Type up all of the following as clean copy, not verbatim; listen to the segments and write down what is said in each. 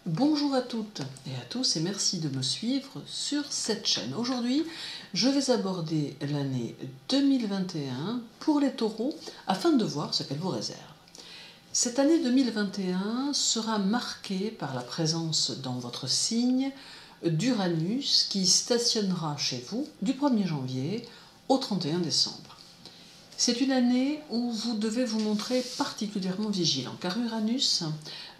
Bonjour à toutes et à tous et merci de me suivre sur cette chaîne. Aujourd'hui, je vais aborder l'année 2021 pour les taureaux afin de voir ce qu'elle vous réserve. Cette année 2021 sera marquée par la présence dans votre signe d'Uranus qui stationnera chez vous du 1er janvier au 31 décembre. C'est une année où vous devez vous montrer particulièrement vigilant, car Uranus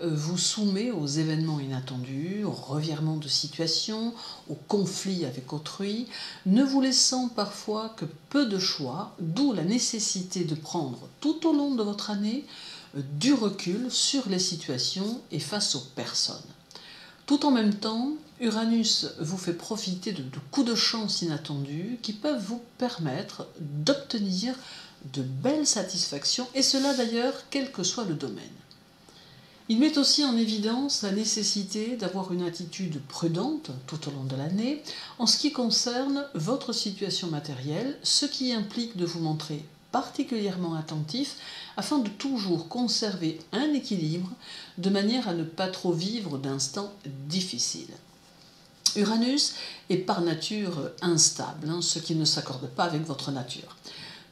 vous soumet aux événements inattendus, aux revirements de situation, aux conflits avec autrui, ne vous laissant parfois que peu de choix, d'où la nécessité de prendre tout au long de votre année du recul sur les situations et face aux personnes. Tout en même temps, Uranus vous fait profiter de coups de chance inattendus qui peuvent vous permettre d'obtenir de belles satisfactions, et cela d'ailleurs quel que soit le domaine. Il met aussi en évidence la nécessité d'avoir une attitude prudente tout au long de l'année en ce qui concerne votre situation matérielle, ce qui implique de vous montrer particulièrement attentif afin de toujours conserver un équilibre de manière à ne pas trop vivre d'instants difficiles. Uranus est par nature instable, ce qui ne s'accorde pas avec votre nature.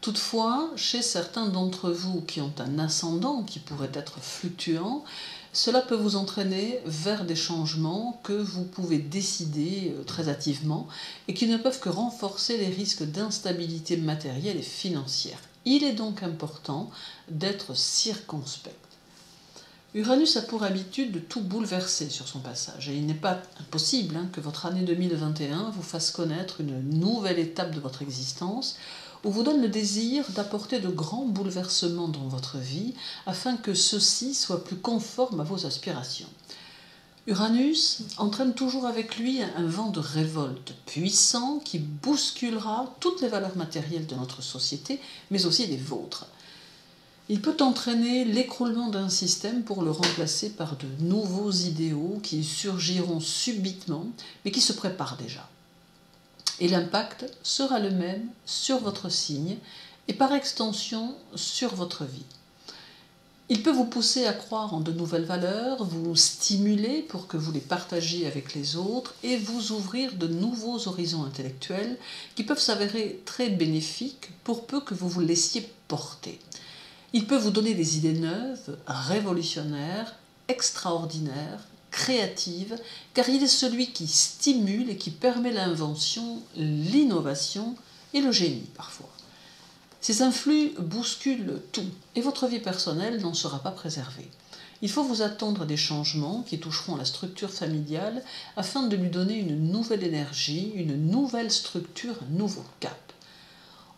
Toutefois, chez certains d'entre vous qui ont un ascendant qui pourrait être fluctuant, cela peut vous entraîner vers des changements que vous pouvez décider très hâtivement et qui ne peuvent que renforcer les risques d'instabilité matérielle et financière. Il est donc important d'être circonspect. Uranus a pour habitude de tout bouleverser sur son passage et il n'est pas impossible que votre année 2021 vous fasse connaître une nouvelle étape de votre existence ou vous donne le désir d'apporter de grands bouleversements dans votre vie afin que ceux-ci soient plus conformes à vos aspirations. Uranus entraîne toujours avec lui un vent de révolte puissant qui bousculera toutes les valeurs matérielles de notre société, mais aussi des vôtres. Il peut entraîner l'écroulement d'un système pour le remplacer par de nouveaux idéaux qui surgiront subitement, mais qui se préparent déjà. Et l'impact sera le même sur votre signe et par extension sur votre vie. Il peut vous pousser à croire en de nouvelles valeurs, vous stimuler pour que vous les partagiez avec les autres et vous ouvrir de nouveaux horizons intellectuels qui peuvent s'avérer très bénéfiques pour peu que vous vous laissiez porter. Il peut vous donner des idées neuves, révolutionnaires, extraordinaires, créatives, car il est celui qui stimule et qui permet l'invention, l'innovation et le génie parfois. Ces influx bousculent tout et votre vie personnelle n'en sera pas préservée. Il faut vous attendre à des changements qui toucheront la structure familiale afin de lui donner une nouvelle énergie, une nouvelle structure, un nouveau cap.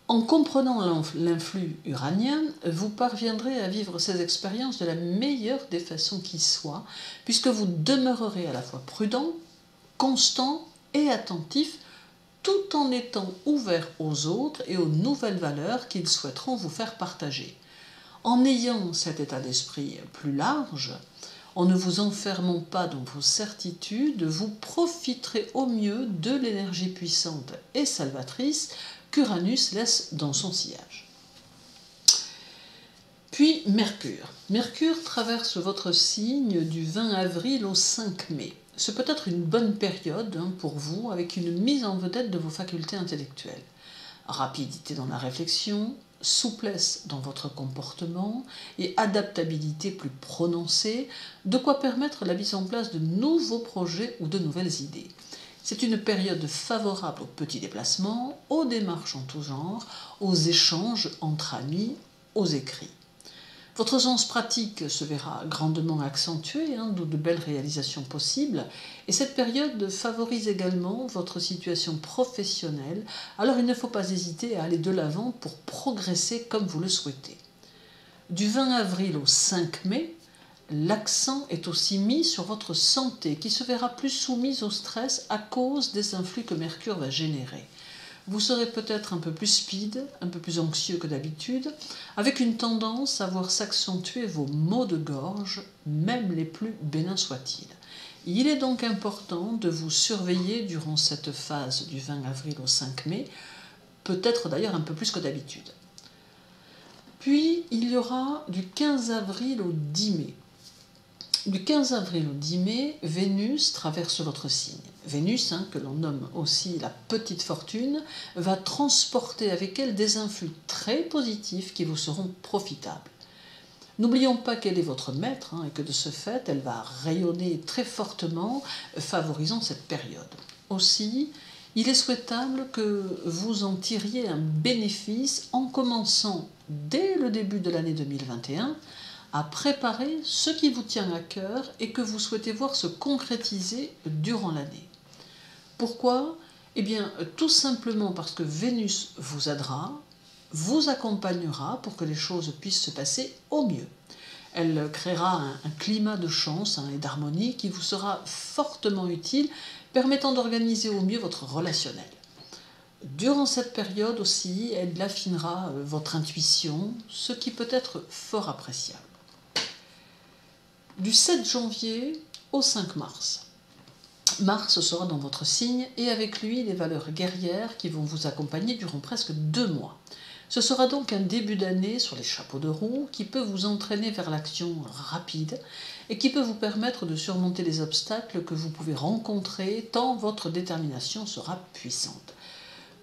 En comprenant l'influx uranien, vous parviendrez à vivre ces expériences de la meilleure des façons qui soient, puisque vous demeurerez à la fois prudent, constant et attentif, tout en étant ouvert aux autres et aux nouvelles valeurs qu'ils souhaiteront vous faire partager. En ayant cet état d'esprit plus large, en ne vous enfermant pas dans vos certitudes, vous profiterez au mieux de l'énergie puissante et salvatrice qu'Uranus laisse dans son sillage. Puis Mercure. Mercure traverse votre signe du 20 avril au 5 mai. Ce peut être une bonne période pour vous avec une mise en vedette de vos facultés intellectuelles. Rapidité dans la réflexion, souplesse dans votre comportement et adaptabilité plus prononcée, de quoi permettre la mise en place de nouveaux projets ou de nouvelles idées. C'est une période favorable aux petits déplacements, aux démarches en tout genre, aux échanges entre amis, aux écrits. Votre sens pratique se verra grandement accentué, d'où de belles réalisations possibles, et cette période favorise également votre situation professionnelle, alors il ne faut pas hésiter à aller de l'avant pour progresser comme vous le souhaitez. Du 20 avril au 5 mai, l'accent est aussi mis sur votre santé qui se verra plus soumise au stress à cause des influx que Mercure va générer. Vous serez peut-être un peu plus speed, un peu plus anxieux que d'habitude, avec une tendance à voir s'accentuer vos maux de gorge, même les plus bénins soient-ils. Il est donc important de vous surveiller durant cette phase du 20 avril au 5 mai, peut-être d'ailleurs un peu plus que d'habitude. Puis il y aura du 15 avril au 10 mai. Du 15 avril au 10 mai, Vénus traverse votre signe. Vénus, que l'on nomme aussi la petite fortune, va transporter avec elle des influx très positifs qui vous seront profitables. N'oublions pas qu'elle est votre maître et que de ce fait, elle va rayonner très fortement, favorisant cette période. Aussi, il est souhaitable que vous en tiriez un bénéfice en commençant dès le début de l'année 2021 à préparer ce qui vous tient à cœur et que vous souhaitez voir se concrétiser durant l'année. Pourquoi ? Eh bien, tout simplement parce que Vénus vous aidera, vous accompagnera pour que les choses puissent se passer au mieux. Elle créera un climat de chance et d'harmonie qui vous sera fortement utile, permettant d'organiser au mieux votre relationnel. Durant cette période aussi, elle affinera votre intuition, ce qui peut être fort appréciable. Du 7 janvier au 5 mars. Mars sera dans votre signe et avec lui les valeurs guerrières qui vont vous accompagner durant presque 2 mois. Ce sera donc un début d'année sur les chapeaux de roue qui peut vous entraîner vers l'action rapide et qui peut vous permettre de surmonter les obstacles que vous pouvez rencontrer tant votre détermination sera puissante.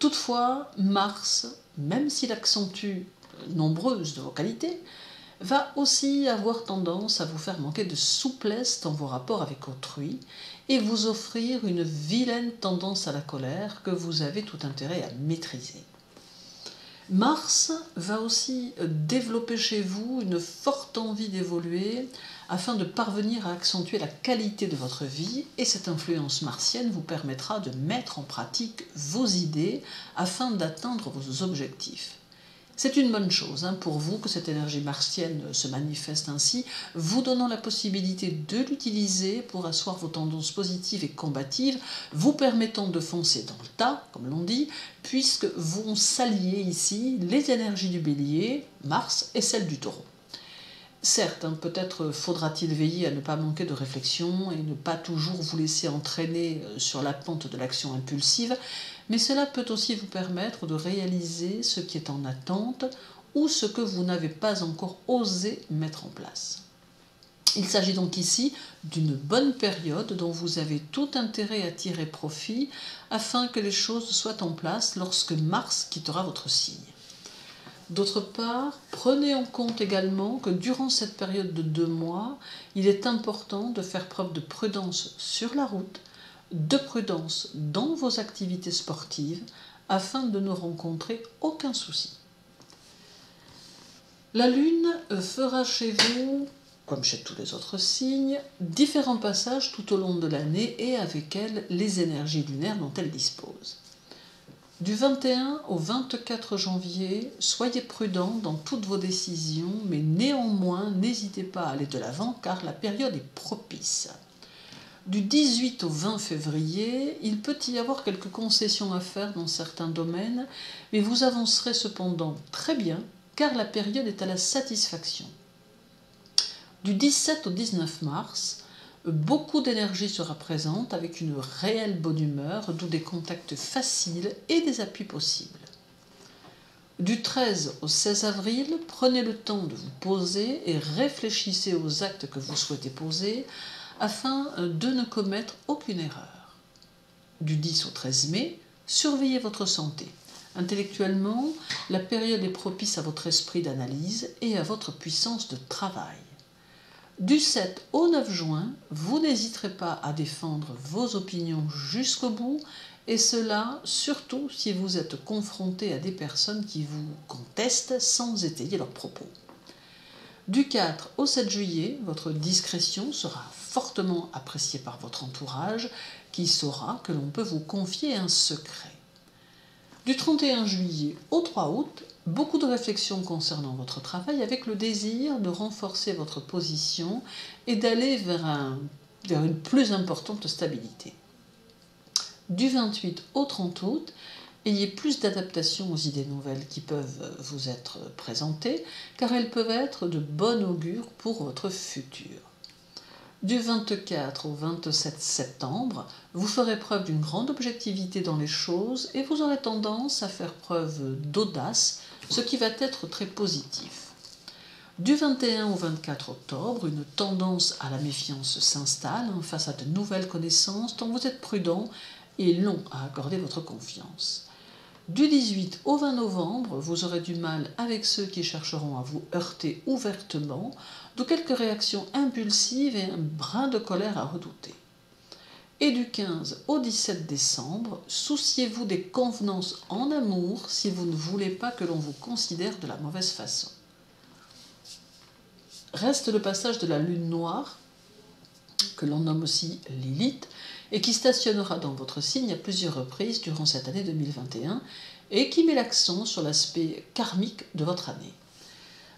Toutefois, Mars, même s'il accentue nombreuses de vos qualités, va aussi avoir tendance à vous faire manquer de souplesse dans vos rapports avec autrui et vous offrir une vilaine tendance à la colère que vous avez tout intérêt à maîtriser. Mars va aussi développer chez vous une forte envie d'évoluer afin de parvenir à accentuer la qualité de votre vie et cette influence martienne vous permettra de mettre en pratique vos idées afin d'atteindre vos objectifs. C'est une bonne chose pour vous que cette énergie martienne se manifeste ainsi, vous donnant la possibilité de l'utiliser pour asseoir vos tendances positives et combatives, vous permettant de foncer dans le tas, comme l'on dit, puisque vont s'allier ici les énergies du Bélier, Mars, et celles du Taureau. Certes, peut-être faudra-t-il veiller à ne pas manquer de réflexion et ne pas toujours vous laisser entraîner sur la pente de l'action impulsive, mais cela peut aussi vous permettre de réaliser ce qui est en attente ou ce que vous n'avez pas encore osé mettre en place. Il s'agit donc ici d'une bonne période dont vous avez tout intérêt à tirer profit afin que les choses soient en place lorsque Mars quittera votre signe. D'autre part, prenez en compte également que durant cette période de 2 mois, il est important de faire preuve de prudence sur la route, de prudence dans vos activités sportives, afin de ne rencontrer aucun souci. La Lune fera chez vous, comme chez tous les autres signes, différents passages tout au long de l'année et avec elle les énergies lunaires dont elle dispose. Du 21 au 24 janvier, soyez prudents dans toutes vos décisions, mais néanmoins, n'hésitez pas à aller de l'avant car la période est propice. Du 18 au 20 février, il peut y avoir quelques concessions à faire dans certains domaines, mais vous avancerez cependant très bien car la période est à la satisfaction. Du 17 au 19 mars, beaucoup d'énergie sera présente avec une réelle bonne humeur, d'où des contacts faciles et des appuis possibles. Du 13 au 16 avril, prenez le temps de vous poser et réfléchissez aux actes que vous souhaitez poser afin de ne commettre aucune erreur. Du 10 au 13 mai, surveillez votre santé. Intellectuellement, la période est propice à votre esprit d'analyse et à votre puissance de travail. Du 7 au 9 juin, vous n'hésiterez pas à défendre vos opinions jusqu'au bout, et cela surtout si vous êtes confronté à des personnes qui vous contestent sans étayer leurs propos. Du 4 au 7 juillet, votre discrétion sera fortement appréciée par votre entourage, qui saura que l'on peut vous confier un secret. Du 31 juillet au 3 août, beaucoup de réflexions concernant votre travail avec le désir de renforcer votre position et d'aller vers une plus importante stabilité. Du 28 au 30 août, ayez plus d'adaptation aux idées nouvelles qui peuvent vous être présentées, car elles peuvent être de bon augure pour votre futur. Du 24 au 27 septembre, vous ferez preuve d'une grande objectivité dans les choses et vous aurez tendance à faire preuve d'audace, ce qui va être très positif. Du 21 au 24 octobre, une tendance à la méfiance s'installe face à de nouvelles connaissances, tant vous êtes prudent et long à accorder votre confiance. Du 18 au 20 novembre, vous aurez du mal avec ceux qui chercheront à vous heurter ouvertement, d'où quelques réactions impulsives et un brin de colère à redouter. Et du 15 au 17 décembre, souciez-vous des convenances en amour si vous ne voulez pas que l'on vous considère de la mauvaise façon. Reste le passage de la lune noire, que l'on nomme aussi Lilith, et qui stationnera dans votre signe à plusieurs reprises durant cette année 2021, et qui met l'accent sur l'aspect karmique de votre année.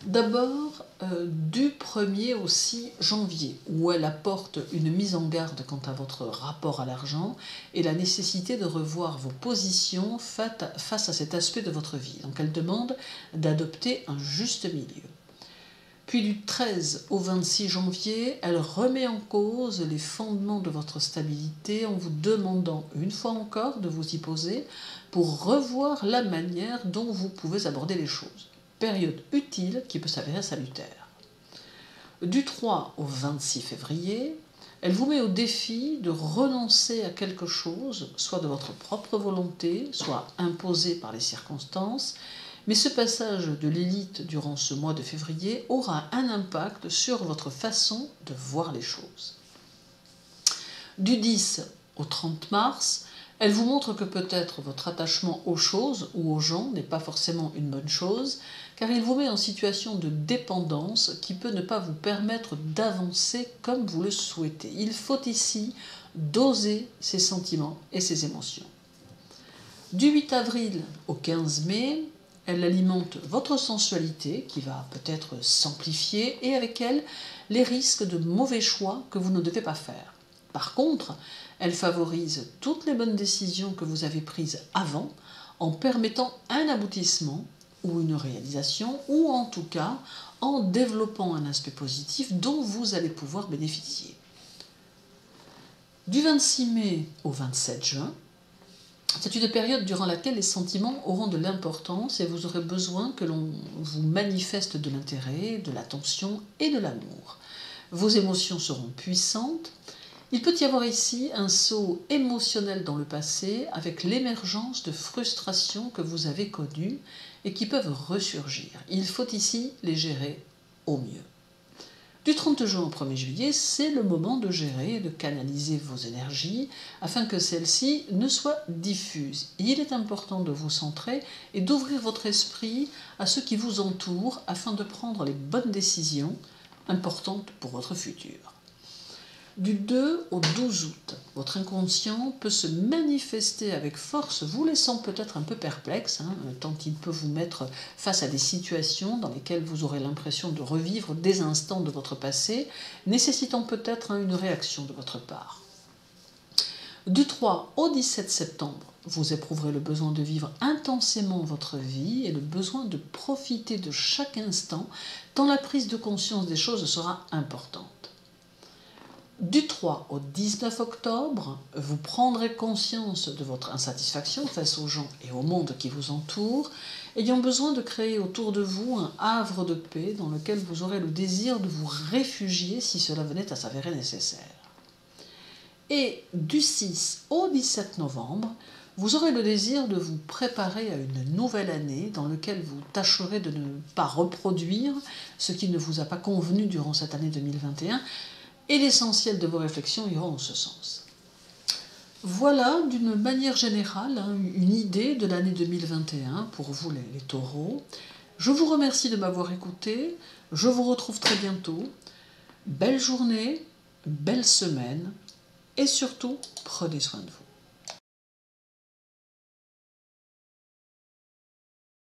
D'abord, du 1er au 6 janvier, où elle apporte une mise en garde quant à votre rapport à l'argent et la nécessité de revoir vos positions face à cet aspect de votre vie. Donc elle demande d'adopter un juste milieu. Puis du 13 au 26 janvier, elle remet en cause les fondements de votre stabilité en vous demandant une fois encore de vous y poser pour revoir la manière dont vous pouvez aborder les choses. Période utile qui peut s'avérer salutaire. Du 3 au 26 février, elle vous met au défi de renoncer à quelque chose, soit de votre propre volonté, soit imposé par les circonstances, mais ce passage de l'élite durant ce mois de février aura un impact sur votre façon de voir les choses. Du 10 au 30 mars, elle vous montre que peut-être votre attachement aux choses ou aux gens n'est pas forcément une bonne chose, car il vous met en situation de dépendance qui peut ne pas vous permettre d'avancer comme vous le souhaitez. Il faut ici doser ses sentiments et ses émotions. Du 8 avril au 15 mai, elle alimente votre sensualité qui va peut-être s'amplifier et avec elle les risques de mauvais choix que vous ne devez pas faire. Par contre, elle favorise toutes les bonnes décisions que vous avez prises avant en permettant un aboutissement ou une réalisation ou en tout cas en développant un aspect positif dont vous allez pouvoir bénéficier. Du 26 mai au 27 juin, c'est une période durant laquelle les sentiments auront de l'importance et vous aurez besoin que l'on vous manifeste de l'intérêt, de l'attention et de l'amour. Vos émotions seront puissantes. Il peut y avoir ici un saut émotionnel dans le passé avec l'émergence de frustrations que vous avez connues et qui peuvent ressurgir. Il faut ici les gérer au mieux. Du 30 juin au 1er juillet, c'est le moment de gérer et de canaliser vos énergies afin que celles-ci ne soient diffuses. Il est important de vous centrer et d'ouvrir votre esprit à ce qui vous entoure afin de prendre les bonnes décisions importantes pour votre futur. Du 2 au 12 août, votre inconscient peut se manifester avec force, vous laissant peut-être un peu perplexe, tant il peut vous mettre face à des situations dans lesquelles vous aurez l'impression de revivre des instants de votre passé, nécessitant peut-être une réaction de votre part. Du 3 au 17 septembre, vous éprouverez le besoin de vivre intensément votre vie et le besoin de profiter de chaque instant, tant la prise de conscience des choses sera importante. Du 3 au 19 octobre, vous prendrez conscience de votre insatisfaction face aux gens et au monde qui vous entoure, ayant besoin de créer autour de vous un havre de paix dans lequel vous aurez le désir de vous réfugier si cela venait à s'avérer nécessaire. Et du 6 au 17 novembre, vous aurez le désir de vous préparer à une nouvelle année dans laquelle vous tâcherez de ne pas reproduire ce qui ne vous a pas convenu durant cette année 2021, et l'essentiel de vos réflexions ira en ce sens. Voilà, d'une manière générale, une idée de l'année 2021 pour vous les taureaux. Je vous remercie de m'avoir écouté, je vous retrouve très bientôt. Belle journée, belle semaine, et surtout, prenez soin de vous.